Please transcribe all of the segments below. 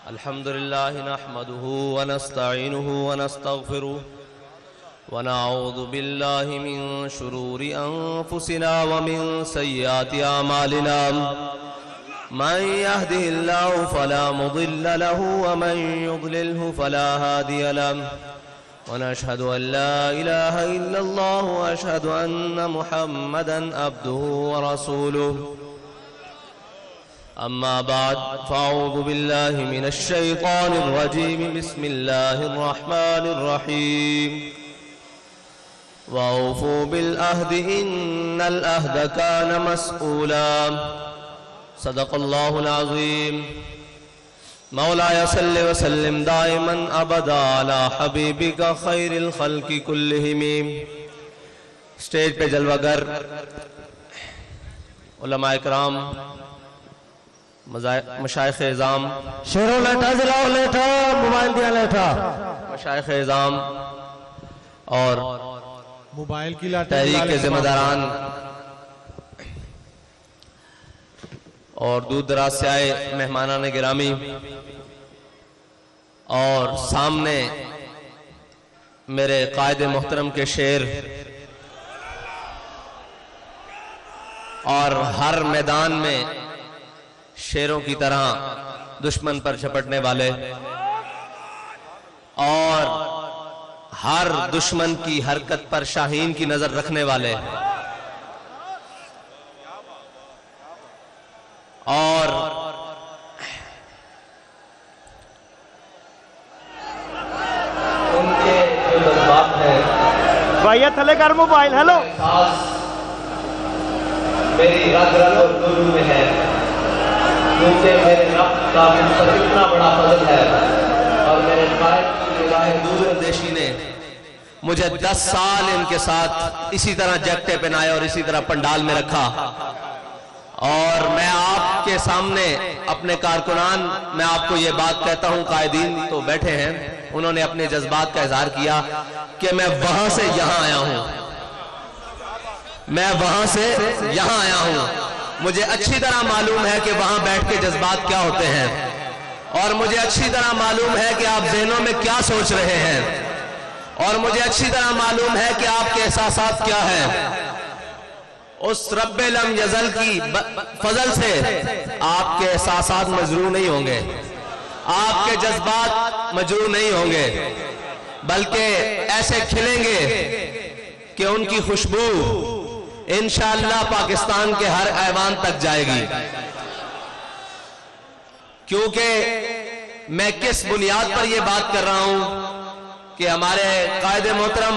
الحمدللہ نحمده ونستعینه ونستغفره ونعوذ باللہ من شرور انفسنا ومن سیئات اعمالنا من يهده الله فلا مضل له ومن يضلله فلا هادي له ونشهد أن لا إله إلا الله وأشهد أن محمدا عبده ورسوله أما بعد فأعوذ بالله من الشيطان الرجيم بسم الله الرحمن الرحيم وأوفوا بالعهد إن العهد كان مسؤولا صدق الله العظيم مولاي صل وسلم دائما ابدا على حبيبك خير الخلق كلهم. سٹیج پہ جلوہ گر علماء اکرام، مشائخ اعظام، شیروں لیٹا ضلعوں لیٹا موبائل دیا لیٹا، مشائخ اعظام اور موبائل کی لاٹھی تحریک کے ذمہ داران اور دور دراز سے آئے مہمانان گرامی، اور سامنے میرے قائد محترم کے شعر، اور ہر میدان میں شیروں کی طرح دشمن پر جھپٹنے والے اور ہر دشمن کی حرکت پر شاہین کی نظر رکھنے والے، اور ان کے جو جذبات ہیں بھائیہ تھلے کر موبائل، ہیلو، میری رگ رگ اور دل میں ہے، کیونکہ میرے رب کا مجھ پر اتنا بڑا فضل ہے، اور میرے قائد کی نگاہ دور اندیشی نے مجھے 10 سال ان کے ساتھ اسی طرح جیکٹیں پہنائے اور اسی طرح پنڈال میں رکھا. اور میں آپ کے سامنے اپنے کارکنان، میں آپ کو یہ بات کہتا ہوں، قائدین تو بیٹھے ہیں، انہوں نے اپنے جذبات کا اظہار کیا کہ میں وہاں سے یہاں آیا ہوں، میں وہاں سے یہاں آیا ہوں. مجھے اچھی طرح معلوم ہے کہ وہاں بیٹھ کے جذبات کیا ہوتے ہیں، اور مجھے اچھی طرح معلوم ہے کہ آپ ذہنوں میں کیا سوچ رہے ہیں، اور مجھے اچھی طرح معلوم ہے کہ آپ کے احساسات کیا ہیں. اس رب لم یزل کی فضل سے آپ کے احساسات مجروح نہیں ہوں گے، آپ کے جذبات مجروح نہیں ہوں گے، بلکہ ایسے کھلیں گے کہ ان کی خوشبو انشاءاللہ پاکستان کے ہر ایوان تک جائے گی. کیونکہ میں کس بنیاد پر یہ بات کر رہا ہوں کہ ہمارے قائد محترم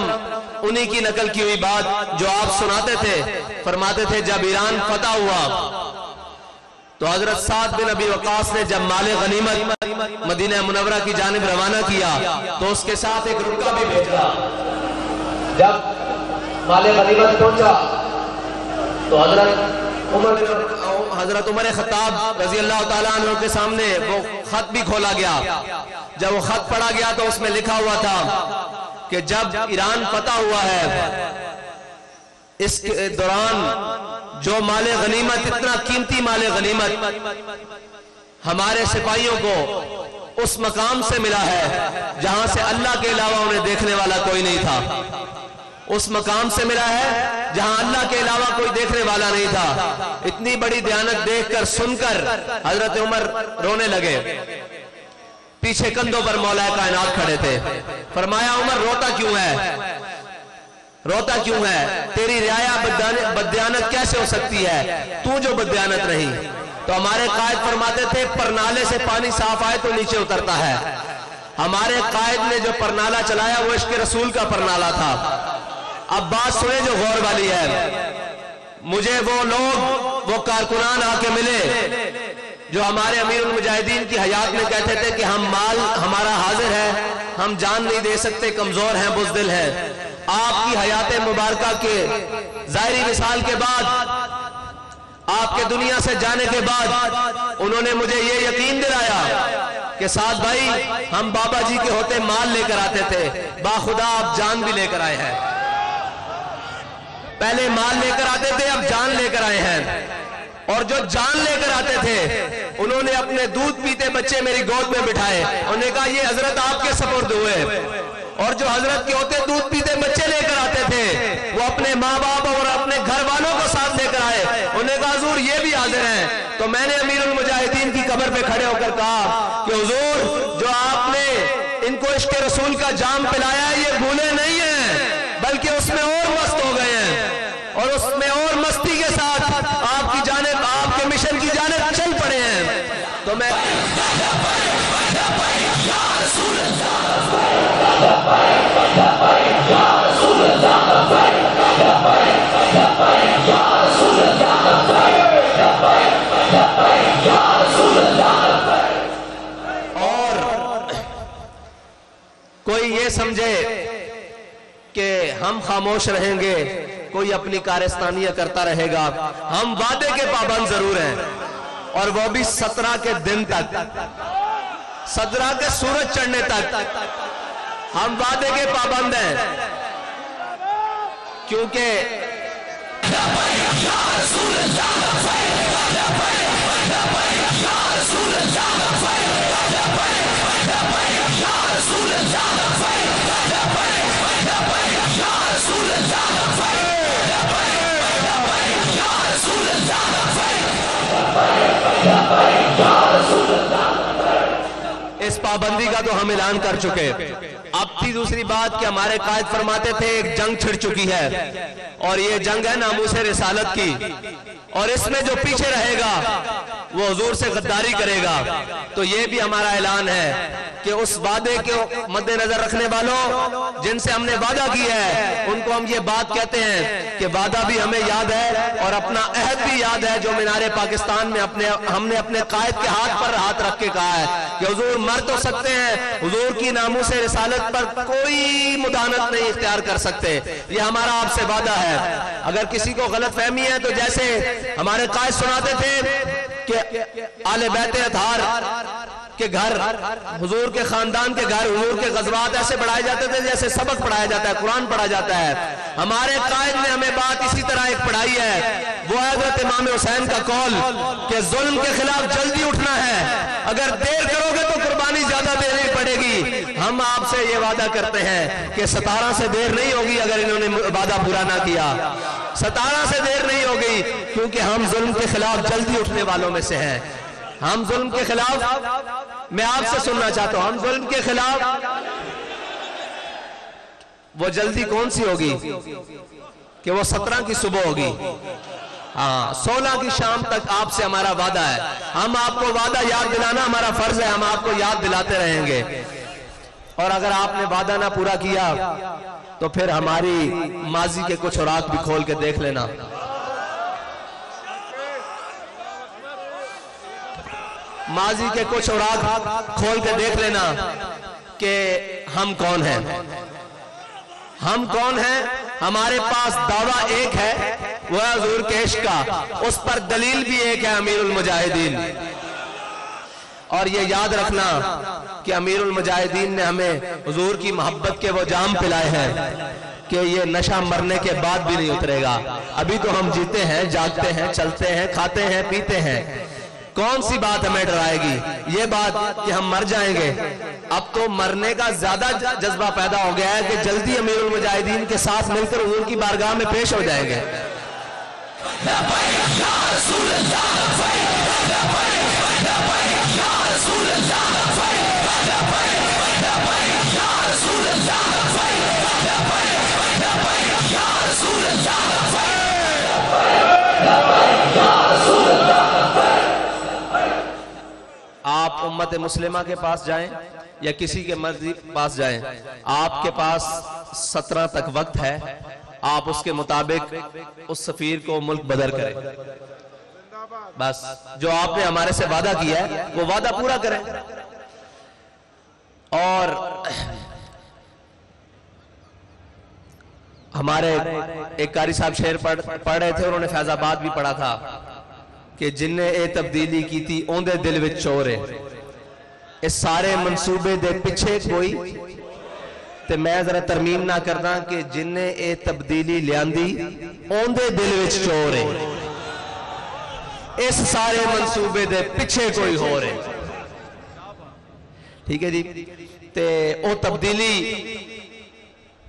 انہی کی نقل کی ہوئی بات جو آپ سناتے تھے، فرماتے تھے جب ایران فتح ہوا تو حضرت سعد بن ابی وقاص نے جب مال غنیمت مدینہ منورہ کی جانب روانہ کیا تو اس کے ساتھ ایک رکا بھی بھیجا. جب مال غنیمت پہنچا تو حضرت عمر خطاب رضی اللہ تعالیٰ عنہ کے سامنے وہ خط بھی کھولا گیا. جب وہ خط پڑھا گیا تو اس میں لکھا ہوا تھا کہ جب ایران فتح ہوا ہے اس کے دوران جو مال غنیمت، اتنا قیمتی مال غنیمت ہمارے سپاہیوں کو اس مقام سے ملا ہے جہاں سے اللہ کے علاوہ انہیں دیکھنے والا کوئی نہیں تھا، اس مقام سے ملا ہے جہاں اللہ کے علاوہ کوئی دیکھنے والا نہیں تھا. اتنی بڑی دیانت دیکھ کر سن کر حضرت عمر رونے لگے. پیچھے کندھوں پر مولا کائنات کھڑے تھے. فرمایا عمر روتا کیوں ہے، روتا کیوں ہے، تیری رعایا بددیانت کیسے ہو سکتی ہے، تو جو بددیانت رہی. تو ہمارے قائد فرماتے تھے پرنالے سے پانی صاف آئے تو نیچے اترتا ہے. ہمارے قائد نے جو پرنالہ چلایا وہ عشق رسول کا پرنالہ تھا. اب بات سنیں جو غور والی ہے. مجھے وہ لوگ، وہ کارکنان آ کے ملے جو ہمارے امیر المجاہدین کی حیات میں کہتے تھے کہ ہم مال ہمارا حاضر ہے، ہم جان نہیں دے سکتے، کمزور ہیں، بزدل ہیں. آپ کی حیات مبارکہ کے ظاہری وصال کے بعد، آپ کے دنیا سے جانے کے بعد انہوں نے مجھے یہ یقین دلایا کہ سعد بھائی ہم بابا جی کے ہوتے مال لے کر آتے تھے، باخدا آپ جان بھی لے کر آئے ہیں. پہلے مال لے کر آتے تھے، اب جان لے کر آئے ہیں، اور جو جان لے کر آتے تھے انہوں نے اپنے دودھ پیتے بچے میری گود میں بٹھائے، انہوں نے کہا یہ حضرت آپ کے سپرد ہوئے، اور جو حضرت کے ہوتے دودھ پیتے بچے لے کر آتے تھے وہ اپنے ماں باپ اور اپنے گھر والوں کو ساتھ لے کر آئے، انہوں نے کہا حضور یہ بھی حاضر ہیں۔ تو میں نے امیر المجاہدین کی قبر پہ کھڑے ہو کر کہا کہ حضور جو آپ نے ان کو عشق رسول کا جام پلایا ہے یہ بھولے نہیں ہیں، بلکہ اس میں اور مست ہو گئے ہیں، اور اس میں اور مستی کے ساتھ آپ کی جانب، آپ کے مشن کی جانب چل پڑے ہیں۔ تو میں اور کوئی یہ سمجھے کہ ہم خاموش رہیں گے، کوئی اپنی کارستانیہ کرتا رہے گا، ہم وعدے کے پابند ضرور ہیں، اور وہ بھی 17 کے دن تک، 17 کے سورج چڑھنے تک ہم وعدے کے پابند ہیں، کیونکہ اس پابندی کا تو ہم اعلان کر چکے۔ اب تھی دوسری بات کہ ہمارے قائد فرماتے تھے ایک جنگ چھڑ چکی ہے، اور یہ جنگ ہے ناموس رسالت کی، اور اس میں جو پیچھے رہے گا وہ حضور سے غداری کرے گا۔ تو یہ بھی ہمارا اعلان ہے کہ اس وعدے کے مد نظر رکھنے والوں جن سے ہم نے وعدہ کیا ہے ان کو ہم یہ بات کہتے ہیں کہ وعدہ بھی ہمیں یاد ہے اور اپنا عہد بھی یاد ہے جو مینار پاکستان میں ہم نے اپنے قائد کے ہاتھ پر ہاتھ رکھ کے کہا ہے کہ حضور مر تو سکتے ہیں، حضور کی ناموس رسالت پر کوئی مداہنت نہیں اختیار کر سکتے، یہ ہمارا آپ سے وعدہ ہے۔ اگر کسی کو غلط فہمی ہے تو جیسے ہمارے قائد سناتے تھے کہ آل بیت اطہار کے گھر، حضور کے خاندان کے گھر، حضور کے غزوات ایسے پڑھائے جاتے تھے جیسے سبق پڑھایا جاتا ہے، قرآن پڑھا جاتا ہے۔ ہمارے قائد نے ہمیں بات اسی طرح ایک پڑھائی ہے، وہ حضرت امام حسین کا قول کہ ظلم کے خلاف جلدی اٹھنا ہے، اگر دیر کرو گے تو قربانی زیادہ دینی پڑے گی۔ ہم آپ سے یہ وعدہ کرتے ہیں کہ 17 سے دیر نہیں ہوگی اگر انہوں نے وعدہ پورا نہ کیا، 17 سے دیر نہیں ہوگی، کیونکہ ہم ظلم کے خلاف جلدی اٹھنے والوں میں سے ہیں۔ ہم ظلم کے خلاف، میں آپ سے سننا چاہتا ہوں، ہم ظلم کے خلاف، وہ جلدی کون سی ہوگی کہ وہ 17 کی صبح ہوگی، 16 کی شام تک آپ سے ہمارا وعدہ ہے۔ ہم آپ کو وعدہ یاد دلانا ہمارا فرض ہے، ہم آپ کو یاد دلاتے رہیں گے، اور اگر آپ نے وعدہ نہ پورا کیا تو پھر ہماری ماضی کے کچھ اوراق بھی کھول کے دیکھ لینا۔ ماضی کے کچھ اوراق کھول کے دیکھ لینا کہ ہم کون ہیں، ہم کون ہیں۔ ہمارے پاس دعویٰ ایک ہے، وہ ہے حضور کے عشق کا، اس پر دلیل بھی ایک ہے امیر المجاہدین۔ اور یہ یاد رکھنا کہ امیر المجاہدین نے ہمیں حضور کی محبت کے وہ جام پلائے ہیں کہ یہ نشہ مرنے کے بعد بھی نہیں اترے گا۔ ابھی تو ہم جیتے ہیں، جاگتے ہیں، چلتے ہیں، کھاتے ہیں، پیتے ہیں، کون سی بات ہمیں ڈرائے گی؟ یہ بات کہ ہم مر جائیں گے۔ اب تو مرنے کا زیادہ جذبہ پیدا ہو گیا ہے کہ جلدی امیر المجاہدین کے ساتھ مل کر حضور کی بارگاہ میں پیش ہو جائیں گے۔ آپ امت مسلمہ کے پاس جائیں یا کسی کے مرضی پاس جائیں، آپ کے پاس 17 تک وقت ہے، آپ اس کے مطابق اس سفیر کو ملک بدر کریں۔ بس جو آپ نے ہمارے سے وعدہ کیا ہے وہ وعدہ پورا کریں۔ اور ہمارے ایک قاری صاحب شعر پڑھ رہے تھے، انہوں نے فیض آباد بھی پڑھا تھا کہ جن نے اے تبدیلی کی تھی اوندے دل وچ چورے، اس سارے منصوبے دے پیچھے کوئی تے میں ذرا ترمیم نہ کرنا کہ جن نے اے تبدیلی لیاندی اوندے دل وچ چور ہے، اس سارے منصوبے دے پیچھے کوئی ہو رہے، ٹھیک ہے جی۔ تے او تبدیلی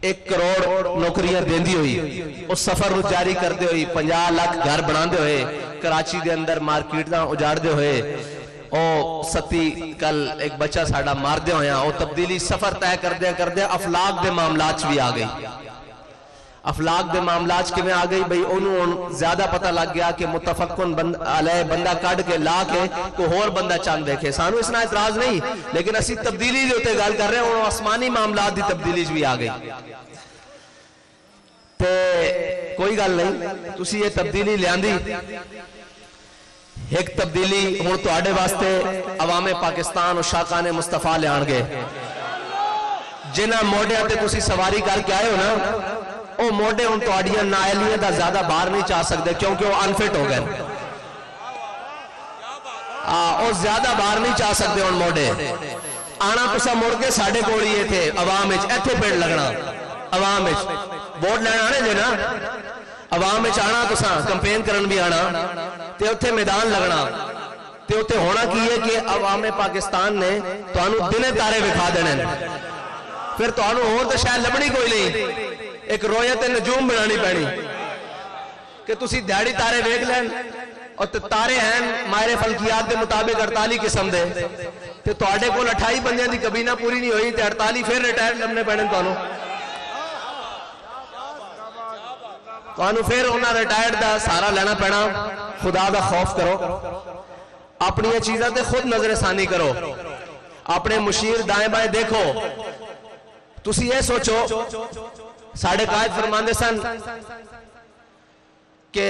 1 کروڑ نوکریاں دیندی ہوئی، اس سفر نو جاری کردے ہوئی، 50 لاکھ گھر بناندے ہوئے، کراچی دے اندر مارکیٹ دا اجاڑ دے ہوئے، او ستی کل ایک بچہ ساڑا مار دے ہویا، او تبدیلی سفر طے کردے افلاق دے معاملات بھی آ گئی۔ افلاق دے معاملات کے میں آ گئی بھئی انہوں زیادہ پتہ لگ گیا کہ متفقن علیہ بندہ کٹ کے لا کے کوئی اور بندہ چاند دیکھے، سانو اس نہ اعتراض نہیں، لیکن اسی تبدیلی جو تے گال کر رہے ہیں انہوں آسمانی معاملات دی تبدیلی بھی آ گئی۔ تے کوئی گال نہیں، تسی یہ تبدیلی لیاندی، ایک تبدیلی ہوں تو آڑے واسطے عوام پاکستان اور شاقان مصطفیٰ لے آنگے، جنہ موڑے آتے تسی سواری کر کے آئے ہو نا، او موڑے ہوں تو آڑیاں نائلیاں دا زیادہ باہر نہیں چاہ سکتے کیونکہ وہ انفٹ ہو گئے، او زیادہ باہر نہیں چاہ سکتے ان موڑے، آنا تسا موڑ کے ساڑھے کوڑیے تھے عوام اچھ ایتھے پیڑ لگنا، عوام اچھ ووٹ لینا آنے جو نا، عوام اچھ آنا تسا کمپین کرن بھی آنا، تے اتھے میدان لگنا، تے اتھے ہونا کی ہے کہ عوام پاکستان نے تو آنو دنے تارے بکھا دینے، پھر تو آنو ہو تو شاید لبنی کوئی نہیں، ایک رویت نجوم بنانی پڑی کہ تسی دیڑی تارے بیک لین، اور تارے ہیں ماہر فلکیات دے مطابق 48 قسم دے، تے تو آڑے کو 28 بندیاں دی کبینہ پوری نہیں ہوئی، تے 48 پھر ریٹائر لبنے پڑھیں تو آنو، تو آنو پھر ہونا ریٹائر دا سارا لینا پینا، خدا دا خوف کرو، اپنی یہ چیزیں تے خود نظر ثانی کرو، اپنے مشیر دائیں بائیں دیکھو، تسی یہ سوچو، ساڑھے قائد فرماندے سن کہ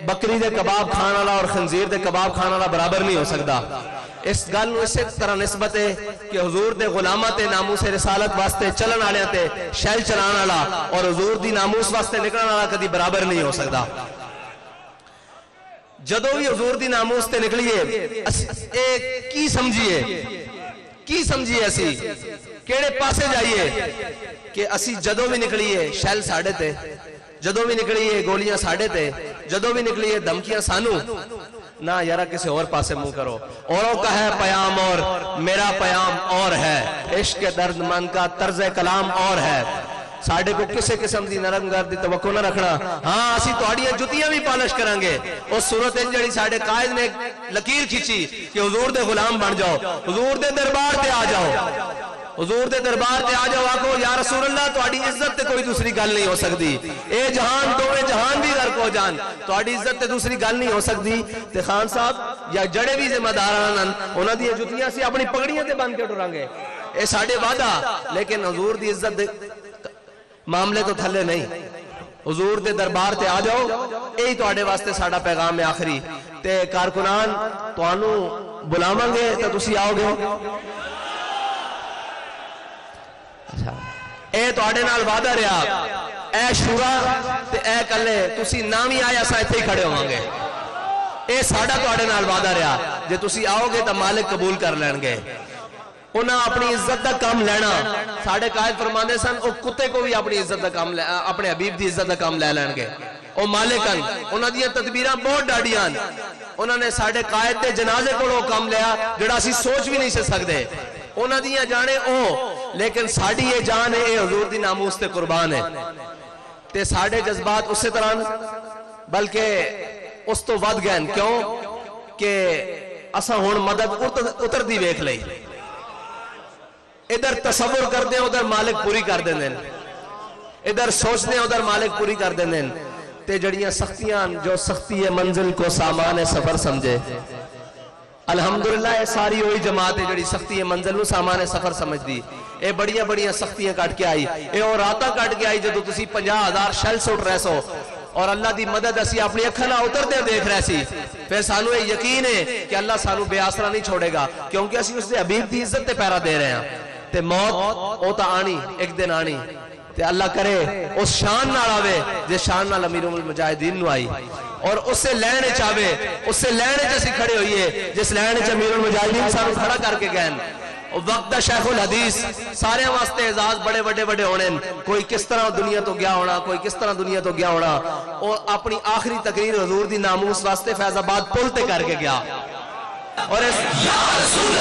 بکری دے کباب کھانا والا اور خنزیر دے کباب کھانا والا برابر نہیں ہو سکتا، اس گل نو اسی طرح نسبت ہے کہ حضور دے غلامات ناموس رسالت واسطے چلن والے تے شیل چلان والا اور حضور دی ناموس واسطے نکلن والا کدی برابر نہیں ہو سکتا۔ جدو بھی حضور دی ناموس تے نکلیے کی سمجھیے اسی کیڑے پاسے جائیے کہ اسی جدو بھی نکلیے شیل ساڑھے تے، جدو بھی نکلیے گولیاں ساڑھے تے، جدو بھی نکلیے دھمکیاں سانو، نہ یارہ کسی اور پاسے منہ کرو، اوروں کا ہے پیام اور میرا پیام اور ہے، عشق درد من کا طرز کلام اور ہے، ساڑھے کو کسے قسم دی نرم گردی توقع نہ رکھنا، ہاں اسی توڑیاں جتیاں بھی پالش کرانگے، اس صورت انجڑی ساڑھے قائد نے لکیر کھچی کہ حضور دے غلام بن جاؤ، حضور دے دربار تے آ جاؤ، حضور دے دربار تے آ جاؤ، آکو یا رسول اللہ تو آڑی عزت تے کوئی دوسری گل نہیں ہو سکتی، اے جہان دوے جہان بھی غرق ہو جان، تو آڑی عزت تے دوسری گل نہیں ہو سکتی، تے خان صاحب یا جڑے بھی ذمہ داران انہاں دی جتیاں سی اپنی پگڑیاں تے بن کے ٹرانگے، اے ساڑھے وعدہ، لیکن حضور دی عزت دے معاملے تو تھلے نہیں، حضور دے دربار تے آ جاؤ، یہی تو آڑے واسطے ساڑھا پیغام آخری، تے کارکنان تو آنو بلاواں گے تو تسی آؤ گے، اے تو آڑے نال وعدہ رہا، اے شورا تے اے کلے تسی نامی آیا سا ایتھے ہی کھڑے ہوئیں گے، اے ساڑھا تو آڑے نال وعدہ رہا، جے تسی آؤ گے تو مالک قبول کر لین گے، انہاں اپنی عزت دا کام لینا، ساڑھے قائد فرماندے سن او کتے کو بھی اپنی عزت دا کام اپنے حبیب دی عزت دا کام لے لین گے، او مالکن انہاں دی تدبیراں بہت ڈاڑیاں، انہاں نے ساڑھے قائد دے جنازے کو لو کام لیا جڑا اسی سوچ بھی نہیں سے سکتے، انہاں دیاں جانے او، لیکن ساڑھی یہ جان ہے اے حضور دی ناموس تے قربان ہے، تے ساڑھے جذبات اس سے طرح بلکہ اس تو ود گئن، کیوں کہ اساں ہون مدد اتر دی ویکھ لئی، ادھر تصور کر دیں ادھر مالک پوری کر دیں دیں، ادھر سوچ دیں ادھر مالک پوری کر دیں دیں، تے جڑیاں سختیاں جو سختی منزل کو سامان سفر سمجھے، الحمدللہ اے ساری ہوئی جماعت ہے جڑی سختی منزل کو سامان سفر سمجھ دی، اے بڑیاں بڑیاں سختیاں کٹ کے آئی، اے اور راتاں کٹ کے آئی جدو تسی 50,000 شل سوٹ رہ سو، اور اللہ دی مدد اسی اپنی اکھنا اتر دے دیکھ رہے سی، پھر سانو یہ یقین ہے کہ اللہ سانو بے آسرا نہیں چھوڑے گا، کیونکہ اسی اس دے حبیب دی عزت تے پیرا دے رہے ہیں، تے موت او تا آنی ایک دن آنی، تے اللہ کرے اس شان نال آوے جس شان نال امیر المجاہدین نو آئی، اور اس سے لینے چاہوے، اس سے لینے جیسی کھڑے ہوئیے جس لینے چاہ امیر المجاہدین سانو کھڑا کر کے گئن، وقت شیخ الحدیث سارے واسطے اعزاز بڑے بڑے بڑے ہونے، کوئی کس طرح دنیا تو گیا ہونا، کوئی کس طرح دنیا تو گیا ہونا، اور اپنی آخری تقریر حضور دی ناموس واسطے فیض آباد پل تے کر کے گیا، اور اس یا رسول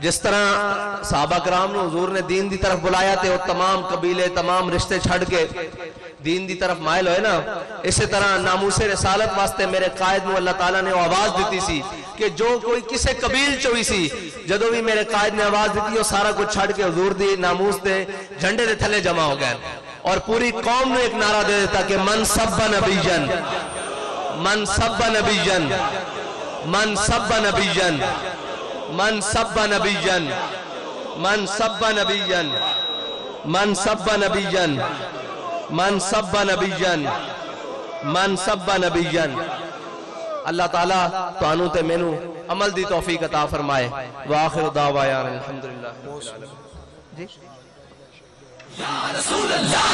جس طرح صحابہ کرام نے حضور نے دین دی طرف بلایا تھے، وہ تمام قبیلے تمام رشتے چھڑ کے دین دی طرف مائل ہوئے نا، اسی طرح ناموس رسالت واسطے میرے قائد نو اللہ تعالیٰ نے وہ آواز دیتی سی کہ جو کوئی کسے قبیل چوئی سی، جدو بھی میرے قائد نے آواز دیتی وہ سارا کچھ چھڑ کے حضور دی ناموس دے جھنڈے دے تھلے جمع ہو گئے، اور پوری قوم نے ایک نعرہ دے دیتا کہ من سب نبیجن، من سب نبیجن، من سب نبیجن، من سب نبیجن، من سب نبیجن، من سب نبیجن، من سب نبیجن، من سب نبیجن۔ اللہ تعالیٰ تو انو تے مینو عمل دی توفیق عطا فرمائے۔ وآخر دعوایان الحمدللہ۔ جی یا رسول اللہ